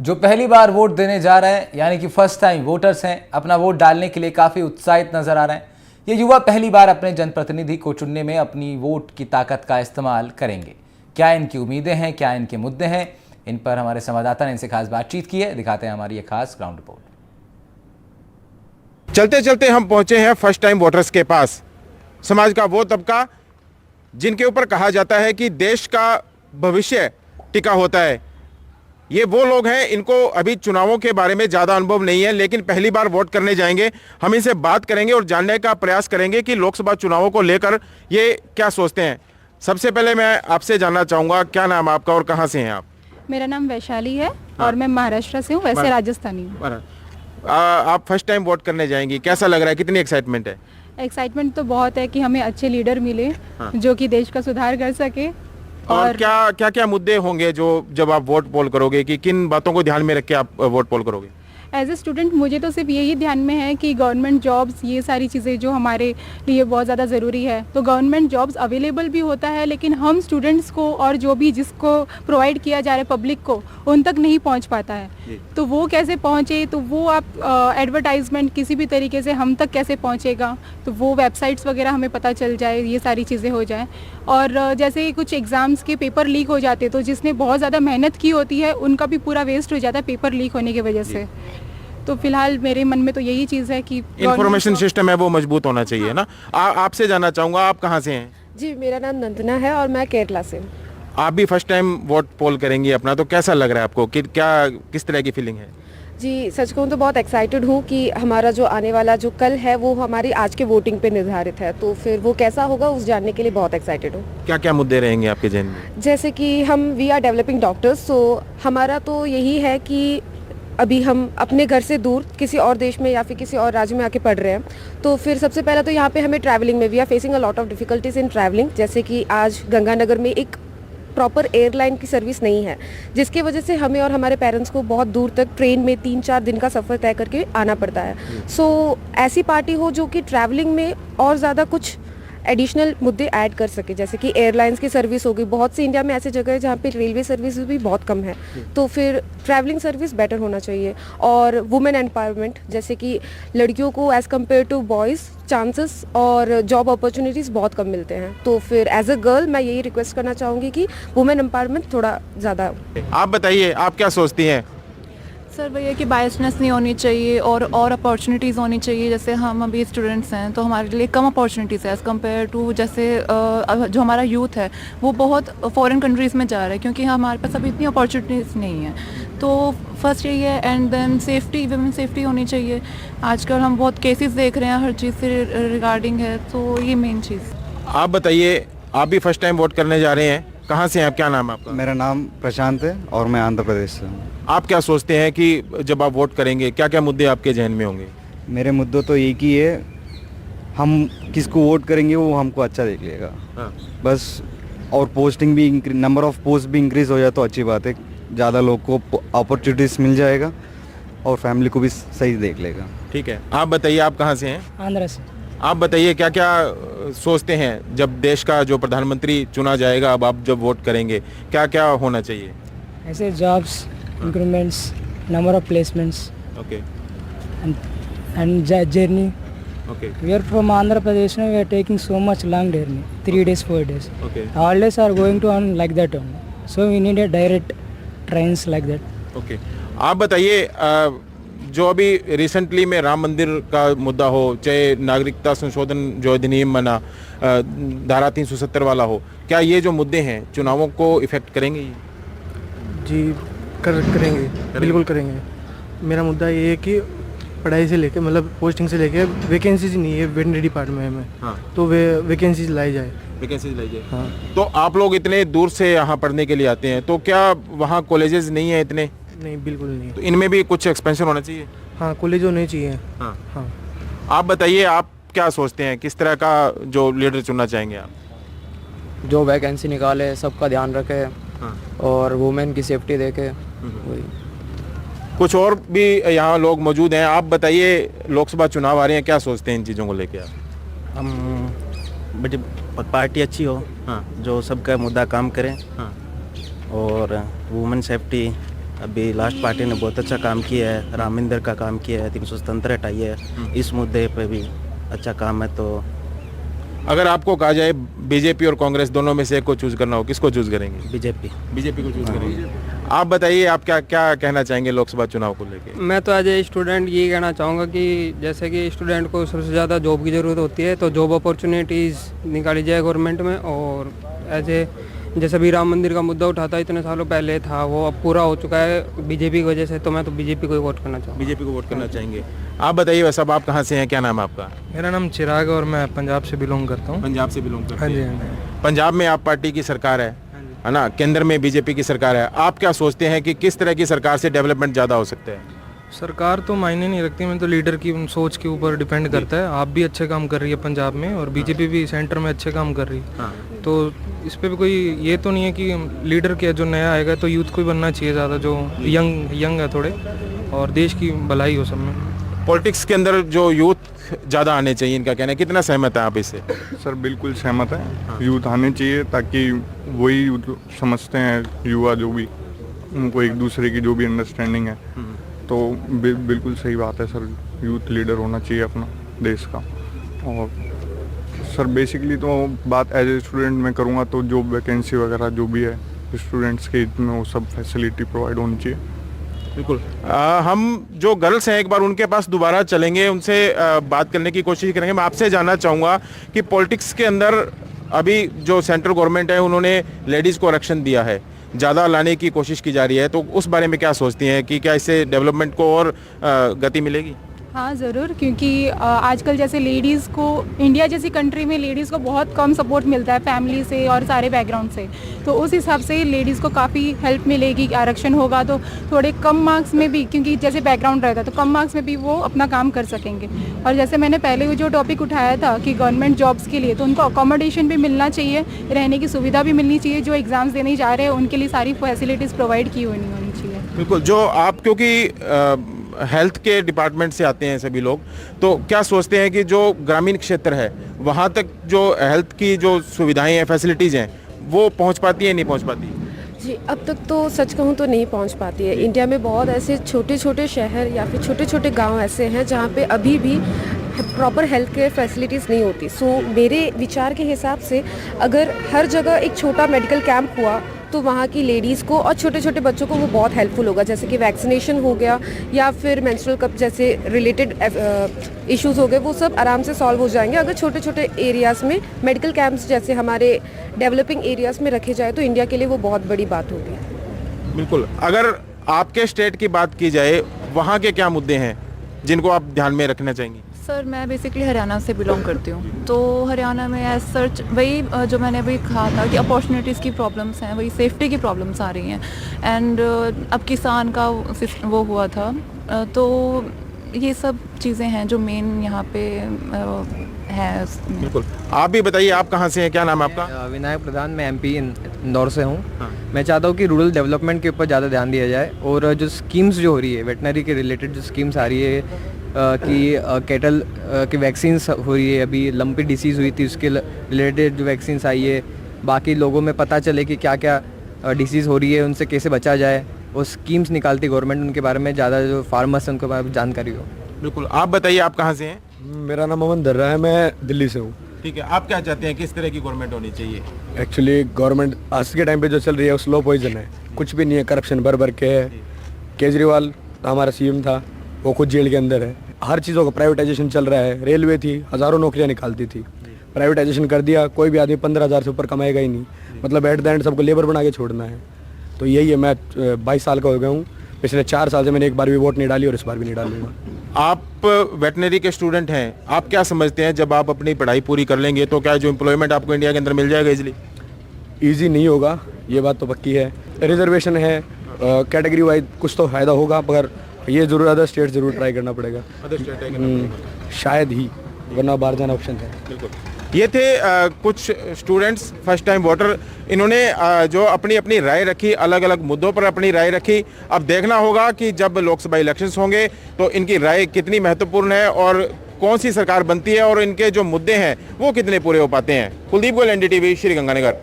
जो पहली बार वोट देने जा रहे हैं यानी कि फर्स्ट टाइम वोटर्स हैं, अपना वोट डालने के लिए काफ़ी उत्साहित नजर आ रहे हैं। ये युवा पहली बार अपने जनप्रतिनिधि को चुनने में अपनी वोट की ताकत का इस्तेमाल करेंगे। क्या इनकी उम्मीदें हैं, क्या इनके मुद्दे हैं, इन पर हमारे संवाददाता ने इनसे खास बातचीत की है। दिखाते हैं हमारी ये खास ग्राउंड रिपोर्ट। चलते चलते हम पहुंचे हैं फर्स्ट टाइम वोटर्स के पास। समाज का वो तबका जिनके ऊपर कहा जाता है कि देश का भविष्य टिका होता है, ये वो लोग हैं। इनको अभी चुनावों के बारे में ज़्यादा अनुभव नहीं है, लेकिन पहली बार वोट करने जाएंगे। हम इनसे बात करेंगे और जानने का प्रयास करेंगे कि लोकसभा चुनावों को लेकर ये क्या सोचते हैं। सबसे पहले मैं आपसे जानना चाहूँगा, क्या नाम आपका और कहाँ से हैं आप? मेरा नाम वैशाली है और मैं महाराष्ट्र से हूँ, वैसे राजस्थानी हूँ। आप फर्स्ट टाइम वोट करने जाएंगी, कैसा लग रहा है, कितनी एक्साइटमेंट है? एक्साइटमेंट तो बहुत है कि हमें अच्छे लीडर मिले जो कि देश का सुधार कर सके। और क्या क्या मुद्दे होंगे जो जब आप वोट पोल करोगे, कि किन बातों को ध्यान में रख के आप वोट पोल करोगे? एज ए स्टूडेंट मुझे तो सिर्फ यही ध्यान में है कि गवर्नमेंट जॉब्स, ये सारी चीज़ें जो हमारे लिए बहुत ज़्यादा ज़रूरी है, तो गवर्नमेंट जॉब्स अवेलेबल भी होता है, लेकिन हम स्टूडेंट्स को और जो भी जिसको प्रोवाइड किया जा रहा है पब्लिक को, उन तक नहीं पहुंच पाता है। तो वो कैसे पहुंचे, तो वो आप एडवर्टाइजमेंट किसी भी तरीके से हम तक कैसे पहुंचेगा, तो वो वेबसाइट्स वगैरह हमें पता चल जाए, ये सारी चीज़ें हो जाए। और जैसे कुछ एग्ज़ाम्स के पेपर लीक हो जाते, तो जिसने बहुत ज़्यादा मेहनत की होती है उनका भी पूरा वेस्ट हो जाता है पेपर लीक होने की वजह से। तो फिलहाल मेरे मन में तो यही चीज़ है कि इंफॉर्मेशन सिस्टम है वो मजबूत होना चाहिए ना। आपसे जानना चाहूँगा, आप कहाँ से हैं? जी, मेरा नाम नंदना है और मैं केरला से हूँ। आप भी फर्स्ट टाइम वोट पोल करेंगी अपना, तो कैसा लग रहा है आपको, कि किस तरह की फीलिंग है? जी, सच कहूँ तो बहुत एक्साइटेड हूँ कि हमारा जो आने वाला जो कल है वो हमारी आज के वोटिंग पे निर्धारित है, तो फिर वो कैसा होगा उस जानने के लिए बहुत एक्साइटेड हूँ। क्या क्या मुद्दे रहेंगे आपके जहन में? जैसे कि वी आर डेवलपिंग डॉक्टर्स, तो हमारा तो यही है कि अभी हम अपने घर से दूर किसी और देश में या फिर किसी और राज्य में आके पढ़ रहे हैं, तो फिर सबसे पहला तो यहाँ पे हमें ट्रैवलिंग में we are facing a lot of difficulties in travelling. जैसे कि आज गंगानगर में एक प्रॉपर एयरलाइन की सर्विस नहीं है, जिसकी वजह से हमें और हमारे पेरेंट्स को बहुत दूर तक ट्रेन में 3-4 दिन का सफ़र तय करके आना पड़ता है। सो ऐसी पार्टी हो जो कि ट्रैवलिंग में और ज़्यादा कुछ एडिशनल मुद्दे ऐड कर सके, जैसे कि एयरलाइंस की सर्विस होगी। बहुत सी इंडिया में ऐसी जगह है जहाँ पे रेलवे सर्विस भी बहुत कम है, तो फिर ट्रैवलिंग सर्विस बेटर होना चाहिए। और वुमेन एम्पावरमेंट, जैसे कि लड़कियों को as compared to boys chances और जॉब अपॉर्चुनिटीज़ बहुत कम मिलते हैं, तो फिर एज अ गर्ल मैं यही रिक्वेस्ट करना चाहूँगी कि वुमेन एम्पावरमेंट थोड़ा ज़्यादा। आप बताइए, आप क्या सोचती हैं? सर भैया कि बायसनेस नहीं होनी चाहिए और अपॉर्चुनिटीज़ होनी चाहिए। जैसे हम अभी स्टूडेंट्स हैं तो हमारे लिए कम अपॉर्चुनिटीज़ है एज़ कम्पेयर टू, जैसे जो हमारा यूथ है वो बहुत फॉरेन कंट्रीज़ में जा रहा है, क्योंकि हमारे पास अभी इतनी अपॉर्चुनिटीज़ नहीं है। तो फर्स्ट यही है, and then safety, women safety होनी चाहिए। आजकल हम बहुत केसेस देख रहे हैं हर चीज़ से रिगार्डिंग है, तो ये मेन चीज़। आप बताइए, आप भी फर्स्ट टाइम वोट करने जा रहे हैं, कहाँ से हैं आप, क्या नाम है आपका? मेरा नाम प्रशांत है और मैं आंध्र प्रदेश से हूँ। आप क्या सोचते हैं कि जब आप वोट करेंगे क्या क्या मुद्दे आपके जहन में होंगे? मेरे मुद्दों तो एक ही है, हम किसको वोट करेंगे वो हमको अच्छा देख लेगा। हाँ। बस, और पोस्टिंग भी नंबर ऑफ पोस्ट भी इंक्रीज़ हो जाए तो अच्छी बात है, ज़्यादा लोग को अपॉर्चुनिटीज़ मिल जाएगा और फैमिली को भी सही देख लेगा। ठीक है, आप बताइए, आप कहाँ से हैं? आंध्र से। आप बताइए, क्या क्या सोचते हैं जब देश का जो प्रधानमंत्री चुना जाएगा, अब आप जब वोट करेंगे क्या क्या होना चाहिए? ऐसे jobs, increments, number of placements, okay and journey. Okay We are from Andhra Pradesh now. We are taking so much long journey, 3 days, 4 days. Okay Holidays are going to on like that only. So we need a direct trains like that. Okay आप बताइए, जो अभी recently में राम मंदिर का मुद्दा हो, चाहे नागरिकता संशोधन जो अधिनियम बना, धारा 370 वाला हो, क्या ये जो मुद्दे हैं चुनावों को इफेक्ट करेंगे? जी करेंगे, बिल्कुल करेंगे। मेरा मुद्दा ये है कि पढ़ाई से लेके, मतलब पोस्टिंग से लेके वैकेंसीज नहीं है वेटनरी डिपार्टमेंट में। हाँ। तो वे वैकेंसीज लाई जाए। वैकेंसीज लाई जाए। हाँ। तो आप लोग इतने दूर से यहाँ पढ़ने के लिए आते हैं, तो क्या वहाँ कॉलेजेस नहीं है इतने? नहीं, बिल्कुल नहीं। तो इनमें भी कुछ एक्सपेंशन होना चाहिए। हाँ, कॉलेज होने चाहिए। हाँ। हाँ। आप बताइए, आप क्या सोचते हैं, किस तरह का जो लीडर चुनना चाहेंगे आप? जो वैकेंसी निकाले, सबका ध्यान रखे। हाँ। और वुमेन की सेफ्टी देखे। वही। कुछ और भी यहाँ लोग मौजूद हैं, आप बताइए, लोकसभा चुनाव आ रहे हैं, क्या सोचते हैं इन चीज़ों को लेके आप? हम बड़ी पार्टी अच्छी हो। हाँ। जो सबका मुद्दा काम करें। हाँ। और वुमेन सेफ्टी अभी लास्ट पार्टी ने बहुत अच्छा काम किया है, राम मंदिर का काम किया है, 377 हटाई है, इस मुद्दे पे भी अच्छा काम है। तो अगर आपको कहा जाए बीजेपी और कांग्रेस दोनों में से एक को चूज करना हो, किसको चूज करेंगे? बीजेपी बीजेपी को चूज करेंगे। आप बताइए, आप क्या क्या कहना चाहेंगे लोकसभा चुनाव को लेके? मैं तो एज ए स्टूडेंट ये कहना चाहूँगा कि जैसे कि स्टूडेंट को सबसे ज़्यादा जॉब की ज़रूरत होती है, तो जॉब अपॉर्चुनिटीज़ निकाली जाए गवर्नमेंट में। और एज ए जैसे भी राम मंदिर का मुद्दा उठा था इतने सालों पहले था, वो अब पूरा हो चुका है बीजेपी की वजह से, तो मैं तो बीजेपी को ही वोट करना चाहूँगा। बीजेपी को वोट करना चाहेंगे। आप बताइए वैसे आप कहाँ से हैं, क्या नाम है आपका? मेरा नाम चिराग है और मैं पंजाब से बिलोंग करता हूँ। पंजाब से बिलोंग करते हाँ जी, हैं। हाँ जी। पंजाब में आप पार्टी की सरकार है ना, केंद्र में बीजेपी की सरकार है। आप क्या सोचते हैं कि किस तरह की सरकार से डेवलपमेंट ज़्यादा हो सकते हैं? सरकार तो मायने नहीं रखती, मैं तो लीडर की सोच के ऊपर डिपेंड करता है। आप भी अच्छे काम कर रही है पंजाब में और बीजेपी भी सेंटर में अच्छे काम कर रही है, तो इस पे भी कोई ये तो नहीं है कि लीडर क्या जो नया आएगा तो यूथ को ही बनना चाहिए ज़्यादा, जो यंग है थोड़े, और देश की भलाई हो सब में। पॉलिटिक्स के अंदर जो यूथ ज़्यादा आने चाहिए, इनका कहना है, कितना सहमत है आप इससे? सर बिल्कुल सहमत है, यूथ आने चाहिए ताकि वही समझते हैं युवा जो भी, उनको एक दूसरे की जो भी अंडरस्टैंडिंग है, तो बिल्कुल सही बात है सर, यूथ लीडर होना चाहिए अपना देश का। और सर बेसिकली तो बात एज ए स्टूडेंट में करूँगा तो जॉब वैकेंसी वगैरह जो भी है स्टूडेंट्स के हित में वो सब फैसिलिटी प्रोवाइड होनी चाहिए। बिल्कुल। हम जो गर्ल्स हैं एक बार उनके पास दोबारा चलेंगे, उनसे बात करने की कोशिश करेंगे। मैं आपसे जानना चाहूँगा कि पॉलिटिक्स के अंदर अभी जो सेंट्रल गवर्नमेंट है उन्होंने लेडीज़ को आरक्षण दिया है, ज़्यादा लाने की कोशिश की जा रही है, तो उस बारे में क्या सोचती हैं कि क्या इससे डेवलपमेंट को और गति मिलेगी? हाँ ज़रूर, क्योंकि आजकल जैसे लेडीज़ को इंडिया जैसी कंट्री में लेडीज़ को बहुत कम सपोर्ट मिलता है फैमिली से और सारे बैकग्राउंड से, तो उस हिसाब से लेडीज़ को काफ़ी हेल्प मिलेगी। आरक्षण होगा तो थोड़े कम मार्क्स में भी, क्योंकि जैसे बैकग्राउंड रहता है तो कम मार्क्स में भी वो अपना काम कर सकेंगे। और जैसे मैंने पहले जो टॉपिक उठाया था कि गवर्नमेंट जॉब्स के लिए, तो उनको अकोमोडेशन भी मिलना चाहिए, रहने की सुविधा भी मिलनी चाहिए, जो एग्ज़ाम्स देने जा रहे हैं उनके लिए सारी फैसिलिटीज़ प्रोवाइड की होनी चाहिए। बिल्कुल। जो आप क्योंकि हेल्थ के डिपार्टमेंट से आते हैं सभी लोग, तो क्या सोचते हैं कि जो ग्रामीण क्षेत्र है वहाँ तक जो हेल्थ की जो सुविधाएं हैं, फैसिलिटीज़ हैं, वो पहुँच पाती है, नहीं पहुँच पाती? जी, अब तक तो सच कहूँ तो नहीं पहुंच पाती है। इंडिया में बहुत ऐसे छोटे छोटे शहर या फिर छोटे छोटे गांव ऐसे हैं जहां पे अभी भी प्रॉपर हेल्थ केयर फैसिलिटीज़ नहीं होती। सो मेरे विचार के हिसाब से अगर हर जगह एक छोटा मेडिकल कैंप हुआ तो वहाँ की लेडीज़ को और छोटे छोटे बच्चों को वो बहुत हेल्पफुल होगा, जैसे कि वैक्सीनेशन हो गया या फिर मेंस्ट्रुअल कप जैसे रिलेटेड इश्यूज़ हो गए, वो सब आराम से सॉल्व हो जाएंगे अगर छोटे छोटे एरियाज़ में मेडिकल कैंप्स जैसे हमारे डेवलपिंग एरियाज़ में रखे जाए, तो इंडिया के लिए वो बहुत बड़ी बात होगी। बिल्कुल। अगर आपके स्टेट की बात की जाए, वहाँ के क्या मुद्दे हैं जिनको आप ध्यान में रखना चाहेंगी? सर मैं बेसिकली हरियाणा से बिलोंग करती हूँ, तो हरियाणा में एज सच वही जो मैंने अभी कहा था कि अपॉर्चुनिटीज़ की प्रॉब्लम्स हैं, वही सेफ्टी की प्रॉब्लम्स आ रही हैं। एंड अब किसान का वो हुआ था, तो ये सब चीज़ें हैं जो मेन यहाँ पे है। बिल्कुल। आप भी बताइए, आप कहाँ से हैं, क्या नाम है आपका? विनायक प्रधान, मैं एमपी इंदौर से हूँ। मैं चाहता हूँ कि रूरल डेवलपमेंट के ऊपर ज़्यादा ध्यान दिया जाए, और जो स्कीम्स जो हो रही है वेटनरी के रिलेटेड जो स्कीम्स आ रही है कि कैटल की वैक्सीन्स हो रही है, अभी लंपी डिसीज़ हुई थी उसके रिलेटेड जो वैक्सीन्स आई है, बाकी लोगों में पता चले कि क्या क्या डिसीज़ हो रही है, उनसे कैसे बचा जाए, वो स्कीम्स निकालती गवर्नमेंट, उनके बारे में ज़्यादा जो फार्मर्स हैं उनके बारे में जानकारी हो। बिल्कुल। आप बताइए, आप कहाँ से हैं? मेरा नाम अमन दर्रा है, मैं दिल्ली से हूँ। ठीक है। आप क्या चाहते हैं, किस तरह की गवर्नमेंट होनी चाहिए? एक्चुअली गवर्नमेंट आज के टाइम पे जो चल रही है वो स्लो पॉइजन है, कुछ भी नहीं है, करप्शन भर भर के है। केजरीवाल हमारा सीएम था, वो खुद जेल के अंदर है। हर चीज़ों का प्राइवेटाइजेशन चल रहा है। रेलवे थी, हज़ारों नौकरियां निकालती थी, प्राइवेटाइजेशन कर दिया, कोई भी आदमी 15,000 से ऊपर कमाएगा ही नहीं, मतलब एट द एंड सबको लेबर बना के छोड़ना है। तो यही है। मैं 22 साल का हो गया हूँ, पिछले 4 साल से मैंने एक बार भी वोट नहीं डाली और इस बार भी नहीं डालूंगा। आप वेटनरी के स्टूडेंट हैं, आप क्या समझते हैं जब आप अपनी पढ़ाई पूरी कर लेंगे तो क्या जो एम्प्लॉयमेंट आपको इंडिया के अंदर मिल जाएगा इजीली? ईजी नहीं होगा, ये बात तो पक्की है। रिजर्वेशन है, कैटेगरी वाइज कुछ तो फ़ायदा होगा, मगर ये ज़रूर अदर स्टेट ज़रूर ट्राई करना पड़ेगा, शायद ही, वरना बाहर जाना ऑप्शन है। बिल्कुल। ये थे कुछ स्टूडेंट्स, फर्स्ट टाइम वोटर। इन्होंने जो अपनी अपनी राय रखी, अलग अलग मुद्दों पर अपनी राय रखी। अब देखना होगा कि जब लोकसभा इलेक्शंस होंगे तो इनकी राय कितनी महत्वपूर्ण है और कौन सी सरकार बनती है और इनके जो मुद्दे हैं वो कितने पूरे हो पाते हैं। कुलदीप गोयल, NDTV, श्रीगंगानगर।